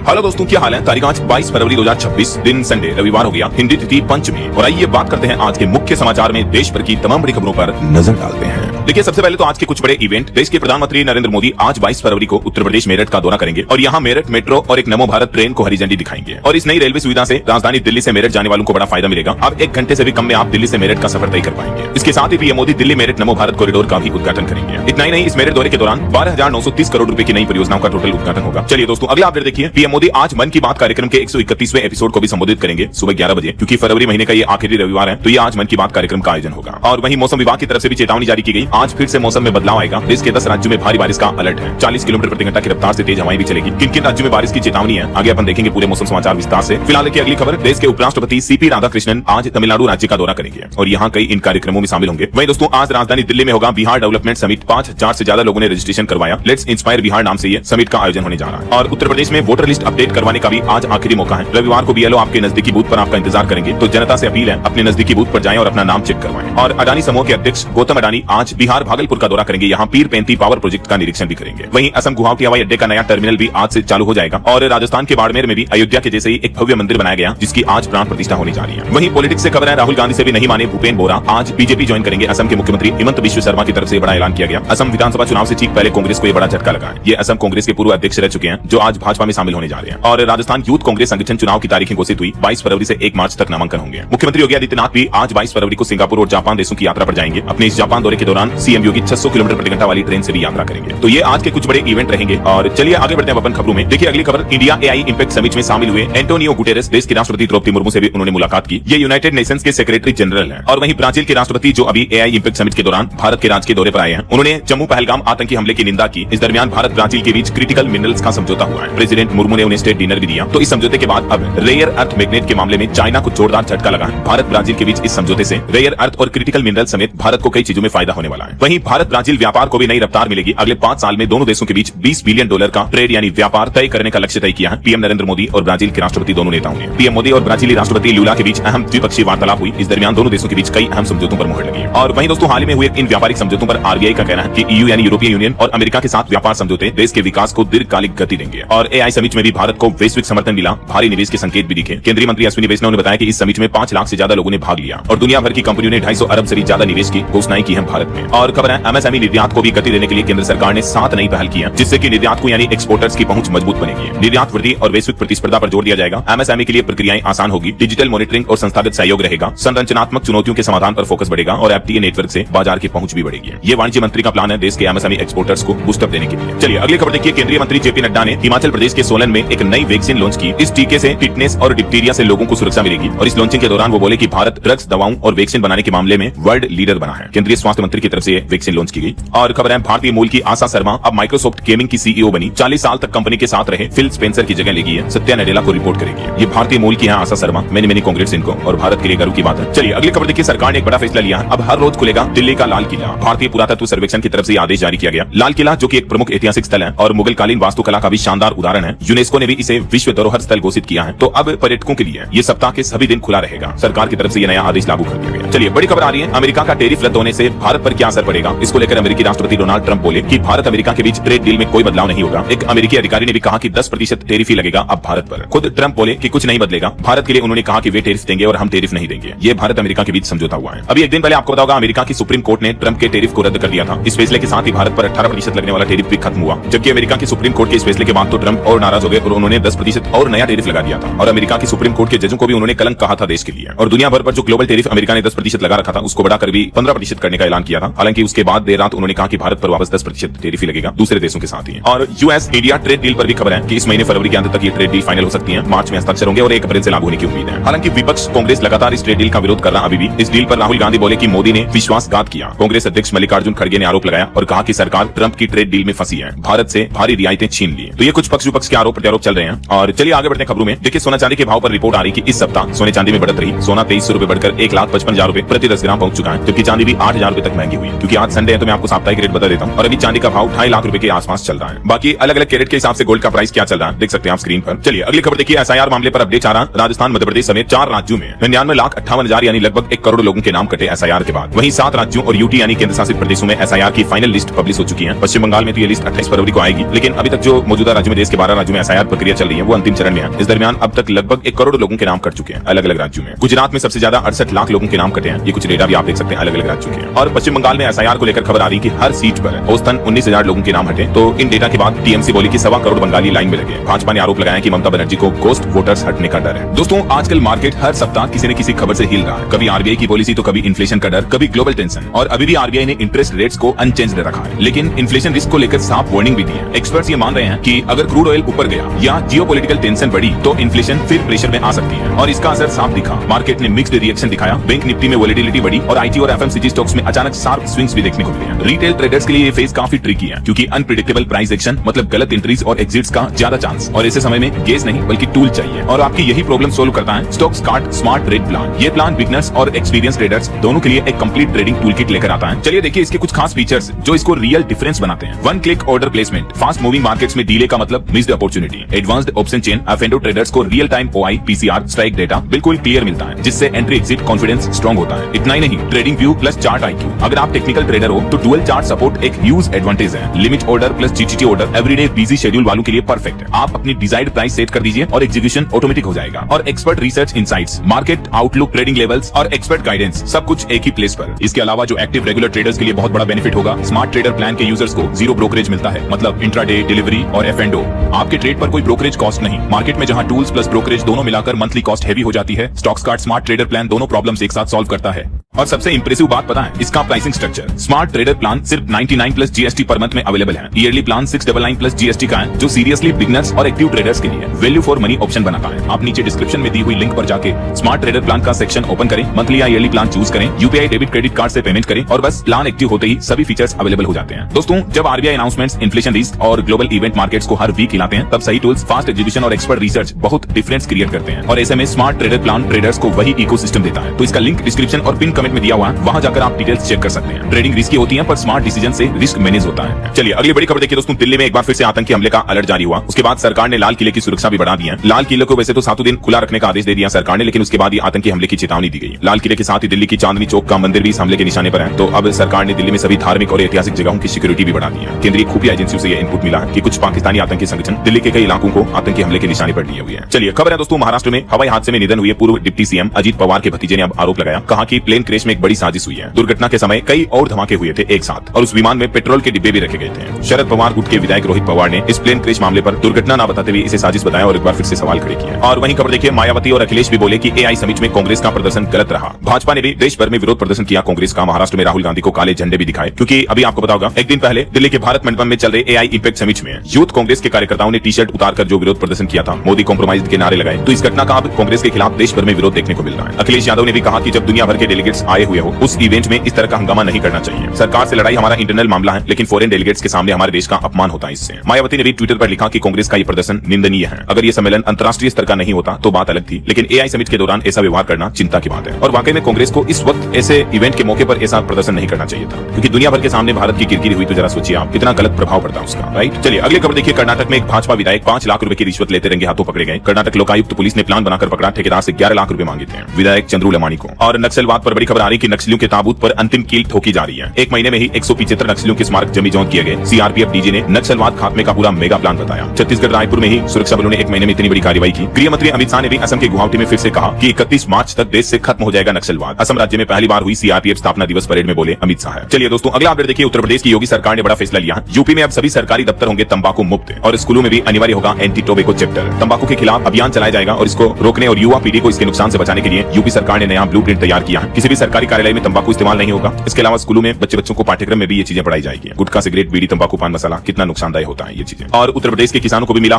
Hello दोस्तों, क्या हाल है। तारीख आज 22 फरवरी 2026, दिन संडे, रविवार हो गया, हिंदी तिथि पंचमी। और आइए बात करते हैं आज के मुख्य समाचार में देश भर की तमाम बड़ी खबरों पर नजर डालते हैं। देखिए, सबसे पहले तो आज के कुछ बड़े इवेंट। देश के प्रधानमंत्री नरेंद्र मोदी आज 22 फरवरी को उत्तर प्रदेश मेरठ का दौरा करेंगे और यहाँ मेरठ मेट्रो और एक नमो भारत ट्रेन को हरी झंडी दिखाएंगे। और इस नई रेलवे सुविधा से राजधानी दिल्ली से मेरठ जाने वालों को बड़ा फायदा मिलेगा। अब 1 घंटे से भी कम में आप दिल्ली से मेरठ का सफर तय कर पाएंगे। इसके साथ ही पीएम मोदी दिल्ली मेरठ नमो भारत कॉरिडोर का भी उद्घाटन करेंगे। इतना ही नहीं, इस मेरठ दौरे के दौरान 12,930 करोड़ रुपए की नई परियोजनाओं का टोटल उद्घाटन होगा। चलिए दोस्तों, अगला अपडेट देखिए। पीएम मोदी आज मन की बात कार्यक्रम के 131वें एपिसोड को भी संबोधित करेंगे सुबह 11 बजे, क्योंकि फरवरी महीने का ये आखिरी रविवार है, तो ये आज मन की बात कार्यक्रम का आयोजन होगा। और वहीं मौसम विभाग की तरफ से भी चेतावनी जारी की गई। आज फिर से मौसम में बदलाव आएगा। देश के 10 राज्यों में भारी बारिश का अलर्ट है। 40 किलोमीटर प्रति घंटा की रफ्तार से तेज हवाएं भी चलेगी। किन किन राज्यों में बारिश की चेतावनी है, आगे अपन देखेंगे पूरे मौसम समाचार विस्तार से। फिलहाल की अगली खबर, देश के उपराष्ट्रपति सीपी राधाकृष्णन आज तमिलनाडु राज्य का दौरा करेंगे और यहाँ कई इन कार्यक्रमों में शामिल होंगे। वहीं दोस्तों, आज राजधानी दिल्ली में होगा बिहार डेवलपमेंट समिट। 5,000 से ज्यादा लोगों ने रजिस्ट्रेशन करवाया। लेट्स इंस्पायर बिहार नाम से ये समिट का आयोजन होने जा रहा है। और उत्तर प्रदेश में वोटर लिस्ट अपडेट करवाने का भी आज आखिरी मौका है। रविवार को बीएलओ आपके नजदीकी बूथ पर आपका इंतजार करेंगे, तो जनता से अपील है अपने नजदीकी बूथ पर जाएं और अपना नाम चेक करवाएं। और अडानी समूह के अध्यक्ष गौतम अडानी आज बिहार भागलपुर का दौरा करेंगे। यहाँ पीर पैंती पावर प्रोजेक्ट का निरीक्षण भी करेंगे। वहीं असम गुवाहाटी हवाई अड्डे का नया टर्मिनल भी आज से चालू हो जाएगा। और राजस्थान के बाड़मेर में भी अयोध्या के जैसे ही एक भव्य मंदिर बनाया गया, जिसकी आज प्राण प्रतिष्ठा होने जा रही है। वहीं पॉलिटिक्स से खबर है, राहुल गांधी से भी नहीं माने भूपेन बोरा आज बीजेपी ज्वाइन करेंगे। असम के मुख्यमंत्री हिमंत बिश्व शर्मा की तरफ से बड़ा ऐलान किया गया। असम विधानसभा चुनाव से ठीक पहले कांग्रेस को ये बड़ा झटका लगा है। ये असम कांग्रेस के पूर्व अध्यक्ष रह चुके हैं, जो आज भाजपा में शामिल होने जा रहे हैं। और राजस्थान यूथ कांग्रेस संगठन चुनाव की तारीखें घोषित हुई। 22 फरवरी से 1 मार्च तक नामांकन होंगे। मुख्यमंत्री योगी आदित्यनाथ भी आज 22 फरवरी को सिंगापुर और जापान देशों की यात्रा पर जाएंगे। अपने इस जापान दौरे के दौरान सीएम योगी 600 किलोमीटर प्रति घंटा वाली ट्रेन से भी यात्रा करेंगे। तो ये आज के कुछ बड़े इवेंट रहेंगे। और चलिए आगे बढ़ते हैं अपन खबरों में। देखिए, अगली खबर, इंडिया एआई इंपैक्ट समिट में शामिल हुए एंटोनियो गुटेरेस, देश की राष्ट्रपति द्रौपदी मुर्मू से भी उन्होंने मुलाकात की। ये यूनाइटेड नेशंस के सेक्रेटरी जनरल हैं। और वहीं ब्राजील के राष्ट्रपति, जो अभी एआई इंपैक्ट समिट के दौरान भारत के राज्य के दौरे पर आए हैं, उन्होंने जम्मू पहलगाम आतंकी हमले की निंदा की। इस दरमियान भारत ब्राजील के बीच क्रिटिकल मिनरल्स का समझौता हुआ है। प्रेसिडेंट मुर्मू ने उन्हें स्टेट डिनर भी दिया। तो इस समझौते के बाद अब रेयर अर्थ मैग्नेट के मामले में चाइना को जोरदार झटका लगा है। भारत ब्राजील के बीच इस समझौते से रेयर अर्थ और क्रिटिकल मिनरल समेत भारत को कई चीजों में फायदा होने वाला है। वहीं भारत ब्राजील व्यापार को भी नई रफ्तार मिलेगी। अगले 5 साल में दोनों देशों के बीच $20 बिलियन का ट्रेड यानी व्यापार तय करने का लक्ष्य तय किया है पीएम नरेंद्र मोदी और ब्राजील के राष्ट्रपति दोनों नेताओं ने। पीएम मोदी और ब्राजीली राष्ट्रपति लूला के बीच अहम द्विपक्षीय वार्तालाप हुई। इस दरमियान दोनों देशों के बीच कई अहम समझौतों पर मुहर लगी है। और वहीं दोस्तों, हाल ही में हुए इन व्यापारिक समझौतों पर आरबीआई का कहना है कि ईयू यानी यूरोपियन यूनियन और अमेरिका के साथ व्यापार समझौते देश के विकास को दीर्घकालिक गति देंगे। और एआई समिट में भी भारत को वैश्विक समर्थन मिला, भारी निवेश के संकेत भी दिखे। केंद्रीय मंत्री अश्विनी वैष्णव ने बताया कि इस समिट में 5 लाख से ज्यादा लोगों ने भाग लिया और दुनिया भर की कंपनियों ने 250 अरब से भी ज्यादा निवेश की घोषणाएं की है भारत में। और खबर है, एमएसएमई निर्यात को भी गति देने के लिए केंद्र सरकार ने 7 नई पहल की है, जिससे कि निर्यात को यानी एक्सपोर्टर्स की पहुंच मजबूत बनेगी। निर्यात वृद्धि और वैश्विक प्रतिस्पर्धा पर जोर दिया जाएगा। एमएसएमई के लिए प्रक्रियाएं आसान होगी। डिजिटल मॉनिटरिंग और संस्थागत सहयोग रहेगा। संरचनात्मक चुनौतियों के समाधान पर फोकस बढ़ेगा और एफटीए नेटवर्क से बाजार की पहुंच भी बढ़ेगी। ये वाणिज्य मंत्री का प्लान है देश के एमएसएमई एक्सपोर्टर्स को बूस्टअप देने के लिए। चलिए अगली खबर देखिए। केंद्रीय मंत्री जेपी नड्डा ने हिमाचल प्रदेश के सोलन में एक नई वैक्सीन लॉन्च की। इस टीके से टिटनेस और डिप्टीरिया से लोगों को सुरक्षा मिलेगी। और इस लॉन्चिंग के दौरान वो बोले कि भारत ड्रग्स, दवाओं और वैक्सीन बनाने के मामले में वर्ल्ड लीडर बना है। केंद्रीय स्वास्थ्य मंत्री की तरफ से वैक्सीन लॉन्च की गई। और खबर है, भारतीय मूल की आशा शर्मा अब माइक्रोसॉफ्ट गेमिंग की सीईओ बनी। 40 साल तक कंपनी के साथ रहे फिल स्पेंसर की जगह लेगी है। सत्या नडेला को रिपोर्ट करेगी। ये भारतीय मूल की है आशा शर्मा। मैंने कांग्रेट्स इनको, और भारत के लिए गर्व की बात है। चलिए अगली खबर देखिए। सरकार ने एक बड़ा फैसला लिया है। अब हर रोज खुलेगा दिल्ली का लाल किला। भारतीय पुरातत्व सर्वेक्षण की तरफ से आदेश जारी किया गया। लाल किला, जो कि एक प्रमुख ऐतिहासिक स्थल है और मुगल कालीन वास्तुकला का भी शानदार उदाहरण है, यूनेस्को ने भी इसे विश्व धरोहर स्थल घोषित किया है। तो अब पर्यटकों के लिए ये सप्ताह के सभी दिन खुला रहेगा। सरकार की तरफ से ये नया आदेश लागू कर दिया गया। चलिए बड़ी खबर आ रही है, अमेरिका का टैरिफ रद्द होने से भारत पर क्या असर पड़ेगा। इसको लेकर अमेरिकी राष्ट्रपति डोनाल्ड ट्रंप बोले कि भारत अमेरिका के बीच ट्रेड डील में कोई बदलाव नहीं होगा। एक अमेरिकी अधिकारी ने भी कहा कि 10% टैरिफ ही लगेगा अब भारत पर। खुद ट्रंप बोले कि कुछ नहीं बदलेगा। भारत के लिए उन्होंने कहा कि वे टैरिफ देंगे और हम टैरिफ नहीं देंगे। ये भारत अमेरिका के बीच समझौता हुआ है। अभी एक दिन पहले आपको बताओगा, अमेरिका की सुप्रीम कोर्ट ने ट्रंप के टैरिफ को रद्द कर दिया था। इस फैसले के साथ ही भारत पर 18% लगने वाला टैरिफ भी खत्म हुआ। जबकि अमेरिका की सुप्रीम कोर्ट के इस फैसले के बाद तो ट्रंप और नाराज हो गए और उन्होंने 10% और नया टैरिफ लगा दिया था। और अमेरिका की सुप्रीम कोर्ट के जजों को भी उन्होंने कलंक कहा था देश के लिए। और दुनिया भर पर जो ग्लोबल टैरिफ अमेरिका ने 10% लगा रखा था, उसको बढ़ाकर भी 15% करने का ऐलान किया था। हालांकि उसके बाद देर रात उन्होंने कहा कि भारत पर वापस 10% टैरिफ ही लगेगा दूसरे देशों के साथ ही। और यूएस इंडिया ट्रेड डील पर भी खबर है कि इस महीने फरवरी के अंत तक ये ट्रेड डील फाइनल हो सकती है। मार्च में हस्ताक्षर होंगे और 1 अप्रैल से लागू होने की उम्मीद है। हालांकि विपक्ष कांग्रेस लगातार इस ट्रेड डील का विरोध कर रहा। अभी भी इस डील पर राहुल गांधी बोले कि मोदी ने विश्वासघात किया। कांग्रेस अध्यक्ष मल्लिकार्जुन खड़गे ने आरोप लगाया और कहा कि सरकार ट्रंप की ट्रेड डील में फंसी है, भारत से भारी रियायतें छीन ली। तो ये कुछ पक्ष विपक्ष के आरोप प्रत्यारोप चल रहे हैं। और चलिए आगे बढ़ते हैं खबरों में। देखिए, सोना चांदी के भाव पर रिपोर्ट आ रही कि इस सप्ताह सोने चांदी में बढ़त रही। सोना 2300 रुपए बढ़कर 1,55,000 रुपए प्रति 10 ग्राम पहुंच चुका है, जबकि चांदी भी 8,000 रुपए तक महंगी हुई। हुई, क्योंकि आज संडे है तो मैं आपको साप्ताहिक रेट बता देता हूँ। और अभी चांदी का भाव 2.5 लाख रुपए के आसपास चल रहा है। बाकी अलग अलग कैरेट के हिसाब से गोल्ड का प्राइस क्या चल रहा है देख सकते हैं आप स्क्रीन पर। चलिए अगली खबर देखिए। एसआईआर मामले पर अपडेट आ रहा। राजस्थान, मध्य प्रदेश समेत 4 राज्यों में 99,58,000 यानी लगभग 1 करोड़ लोगों के नाम कटे एसआईआर के बाद। वहीं 7 राज्यों और यूटी यानी केंद्र शासित प्रदेशों में एसआईआर की फाइनल लिस्ट पब्लिश हो चुकी है। पश्चिम बंगाल में तो ये लिस्ट 28 फरवरी को आएगी, लेकिन अभी तक जो मौजूदा राज्यों में देश के 12 राज्यों में एसआईआर प्रक्रिया चल रही है वो अंतिम चरण में है। इस दरमियान अब तक लगभग 1 करोड़ लोगों के नाम कट चुके हैं अलग अलग राज्यों में। गुजरात में सबसे ज्यादा 68 लाख लोगों के नाम कटे हैं। ये कुछ डेटा भी आप देख सकते हैं अलग अलग राज्यों के। और पश्चिम बंगाल में एसआईआर को लेकर खबर आ रही कि हर सीट पर औसतन 19,000 लोगों के नाम हटे। तो इन डेटा के बाद टीएमसी बोली कि 1.25 करोड़ बंगाली लाइन में लगे। भाजपा ने आरोप लगाया कि ममता बनर्जी को घोस्ट वोटर्स हटने का डर है। दोस्तों आजकल मार्केट हर सप्ताह किसी न किसी खबर से हिल रहा है। कभी आरबीआई की पॉलिसी तो कभी इन्फ्लेशन का डर, कभी ग्लोबल टेंशन, और अभी भी आरबीआई ने इंटरेस्ट रेट्स को अनचेंज्ड रखा है। लेकिन इन्फ्लेशन रिस्क को लेकर साफ वार्निंग भी दी है। एक्सपर्ट्स ये मान रहे हैं कि अगर क्रूड ऑयल ऊपर गया या जियोपॉलिटिकल टेंशन बढ़ी तो इन्फ्लेशन फिर प्रेशर में आ सकती है, और इसका असर साफ दिखा। मार्केट ने मिक्स्ड रिएक्शन दिखाया। बैंक निफ्टी में वोलेटिलिटी बढ़ी और आईटी और एफएमसीजी स्टॉक्स में अचानक शार्प स्विंग्स भी देखने को मिले हैं। रिटेल ट्रेडर्स के लिए ये फेज काफी ट्रिकी है, क्योंकि अनप्रेडिक्टेबल प्राइस एक्शन मतलब गलत एंट्रीज और एग्जिट्स का ज्यादा चांस, और ऐसे समय में गेस नहीं बल्कि टूल चाहिए। और आपकी यही प्रॉब्लम सोल्व करता है stocks card smart trade plan. ये प्लान बिगनर्स और एक्सपीरियंस ट्रेडर्स दोनों के लिए एक कंप्लीट ट्रेडिंग टूल किट लेकर आता है। चलिए देखिए इसके कुछ खास फीचर्स जो इसको रियल डिफरेंस बनाते हैं। 1 click order placement. Fast moving markets में डीले का मतलब missed opportunity. Advanced option chain. FnO traders को real time OI, PCR, strike data बिल्कुल क्लियर मिलता है, जिससे एंट्री एग्जिट कॉन्फिडेंस स्ट्रॉन्ग होता है। इतना ही नहीं, trading view plus chart IQ. अगर आप टेक्निकल ट्रेडर हो तो डुअल चार्ट सपोर्ट एक ह्यूज एडवांटेज है। Limit order plus GTT order everyday busy schedule वालों के लिए परफेक्ट है। आप अपनी डिजायर्ड प्राइस सेट कर दीजिए और एग्जीक्यूशन ऑटोमेटिक हो जाएगा। और expert research insights, market outlook, trading levels और एक्सपर्ट गाइडेंस सब कुछ एक ही प्लेस पर। इसके अलावा जो एक्टिव रेगुलर ट्रेडर्स के लिए बहुत बड़ा बेनिफिट होगा, स्मार्ट ट्रेडर प्लान के यूजर्स को 0 ब्रोकरेज मिलता है। मतलब इंट्राडे, डिलीवरी और एफएनडो। आपके ट्रेड पर कोई ब्रोकरेज कॉस्ट नहीं। मार्केट में जहां टूल्स प्लस ब्रोकरेज दोनों मिलाकर मंथली कॉस्ट हैवी हो जाती है, stocks card smart trader plan दोनों प्रॉब्लम्स एक साथ सॉल्व करता है। और सबसे इंप्रेसिव बात पता है इसका pricing structure. Smart trader plan सिर्फ 99 प्लस जीएसटी पर मंथ में अवेलेबल है। ईयरली प्लान 699 प्लस जीएसटी का है, जो सीरियसली बिगनर्स और एक्टिव ट्रेडर्स के लिए वैल्यू फॉर मनी ऑप्शन बनाता है। आप नीचे डिस्क्रिप्शन में दी हुई लिंक पर जाके स्मार्ट ट्रेडर प्लान का सेक्शन ओपन करें, मंथली या ईयरली प्लान चूज करें, यूपीआई डेबिट क्रेडिट कार्ड से पेमेंट करें और बस प्लान एक्टिव होते ही सभी फीचर्स अवेलेबल हो जाते हैं। दोस्तों जब आरबीआई अनाउंसमेंट्स, इन्फ्लेशन रिस्क और ग्लोबल इवेंट मार्केट्स को हर वीक हिलाते हैं, तब सही टूल्स, फास्ट एग्जीक्यूशन और एक्सपर्ट रिसर्च बहुत डिफरेंस क्रिएट करते हैं। और ऐसे में स्मार्ट ट्रेडर प्लान ट्रेडर्स को वही इकोसिस्टम देता है। तो इसका लिंक डिस्क्रिप्शन और पिन कमेंट में दिया हुआ है, वहां जाकर आप डिटेल्स चेक कर सकते हैं। ट्रेडिंग रिस्की होती है पर स्मार्ट डिसीजन से रिस्क मैनेज होता है। चलिए अगली बड़ी खबर देखिए दोस्तों। दिल्ली में एक बार फिर से आतंकी हमले का अलर्ट जारी हुआ। उसके बाद सरकार ने लाल किले की सुरक्षा भी बढ़ा दी है। लाल किले को वैसे तो 7 दिन खुला रखने का आदेश दे दिया सरकार ने, लेकिन उसके बाद ही आतंकी हमले की चेतावनी दी गई। लाल किले के साथ ही दिल्ली की चांदनी चौक का मंदिर भी इस हमले के निशाने पर है। तो अब सरकार ने दिल्ली में सभी धार्मिक और ऐतिहासिक जगहों की सिक्योरिटी भी बढ़ा दी है। केंद्रीय खुफिया एजेंसियों से यह इनपुट मिला है कि कुछ पाकिस्तानी आतंकी संगठन दिल्ली के कई इलाकों को आतंकी हमले के निशाने पर लिए हुए हैं। चलिए खबर है दोस्तों, महाराष्ट्र में हवाई हादसे में निधन हुए पूर्व डिप्टी सीएम अजीत पवार के भतीजे ने अब आरोप लगाया, कहा कि प्लेन क्रैश में एक बड़ी साजिश हुई है। दुर्घटना के समय कई और धमाके हुए थे एक साथ, और उस विमान में पेट्रोल के डिब्बे भी रखे गए थे। शरद पवार गुट के विधायक रोहित पवार ने इस प्लेन क्रैश मामले पर दुर्घटना न बताते हुए इसे साजिश बताया और एक बार फिर से सवाल खड़े किए। और वहीं खबर देखिए, मायावती और अखिलेश भी बोले कि एआई समिट में कांग्रेस का प्रदर्शन गलत रहा। भाजपा ने भी देश भर में विरोध प्रदर्शन किया कांग्रेस का। महाराष्ट्र में राहुल गांधी को काले झंडे भी दिखाए, क्योंकि अभी आपको पता होगा एक दिन पहले दिल्ली के भारत मंडपम में चल रहे एआई इंपैक्ट समिट में यूथ कांग्रेस के कार्यकर्ताओं ने टी शर्ट उतारकर जो विरोध प्रदर्शन किया था, मोदी कॉम्प्रोमाइज के नारे लगाए। तो इस घटना का अब कांग्रेस के खिलाफ देश भर में विरोध देखने को मिल रहा है। अखिलेश यादव ने भी कहा कि जब दुनिया भर के डेलीगेट्स आए हुए हो, उस इवेंट में इस तरह का हंगामा नहीं करना चाहिए। सरकार से लड़ाई हमारा इंटरनल मामला है, लेकिन फॉरेन डेलीगेट्स के सामने हमारे देश का अपमान होता है इससे। मायावती ने भी ट्विटर पर लिखा कि कांग्रेस का ये प्रदर्शन निंदनीय है। अगर ये सम्मेलन अंतर्राष्ट्रीय स्तर का नहीं होता तो बात अलग थी, लेकिन एआई समिट के दौरान ऐसा व्यवहार करना चिंता की बात है। और वाकई में कांग्रेस को इस वक्त ऐसे इवेंट के मौके पर ऐसा प्रदर्शन नहीं करना चाहिए था, क्योंकि दुनिया भर के सामने भारत की किरकिरी हुई तो जरा सोचिए आप, कितना गलत प्रभाव पड़ता है उसका, राइट। चलिए अगली खबर देखिए, कर्नाटक में एक भाजपा विधायक 5 लाख रुपए की रिश्वत लेते रंगे हाथों पकड़े गए। कर्नाटक लोकायुक्त पुलिस ने प्लान बनाकर पकड़ा, ठेकेदार से 11 लाख रुपए मांगे थे विधायक चंद्रू लमानी को। और नक्सलवाद पर बड़ी खबर आ रही कि नक्सलियों के ताबूत पर अंतिम कील ठोकी जा रही है। एक महीने में ही 175 नक्सलियों के स्मारक जमी जौन किए गए। सीआरपीएफ डीजी ने नक्सलवाद खात्मे का पूरा मेगा प्लान बताया। छत्तीसगढ़ रायपुर में ही सुरक्षा बलों ने एक महीने में इतनी बड़ी कार्रवाई की। गृह मंत्री अमित शाह ने भी असम के गुवाहाटी में फिर से कहा कि 31 मार्च तक देश से खत्म हो जाएगा नक्सलवाद। असम राज्य में पहली बार हुई सीआरपीएफ स्थापना दिवस परेड में बोले अमित शाह। चलिए दोस्तों अगला अपडेट देखिए, उत्तर प्रदेश की योगी सरकार ने बड़ा फैसला लिया। यूपी में अब सभी सरकारी दफ्तर होंगे तंबाकू मुक्त और स्कूलों में भी अनिवार्य होगा एंटी टोबैको चैप्टर। तंबाकू के खिलाफ अभियान चलाया जाएगा और इसको रोकने और युवा पीढ़ी को इसके नुकसान से बचाने के लिए यूपी सरकार ने नया ब्लूप्रिंट तैयार किया है। किसी भी सरकारी कार्यालय में तंबाकू इस्तेमाल नहीं होगा। इसके अलावा स्कूलों में बच्चों को पाठ्यक्रम में भी ये चीजें पढ़ाई जाएगी। गुटखा, सिगरेट, बीड़ी, तंबाकू, पान मसाला कितना नुकसानदायक होता है ये चीजें। और उत्तर प्रदेश के किसानों को भी मिला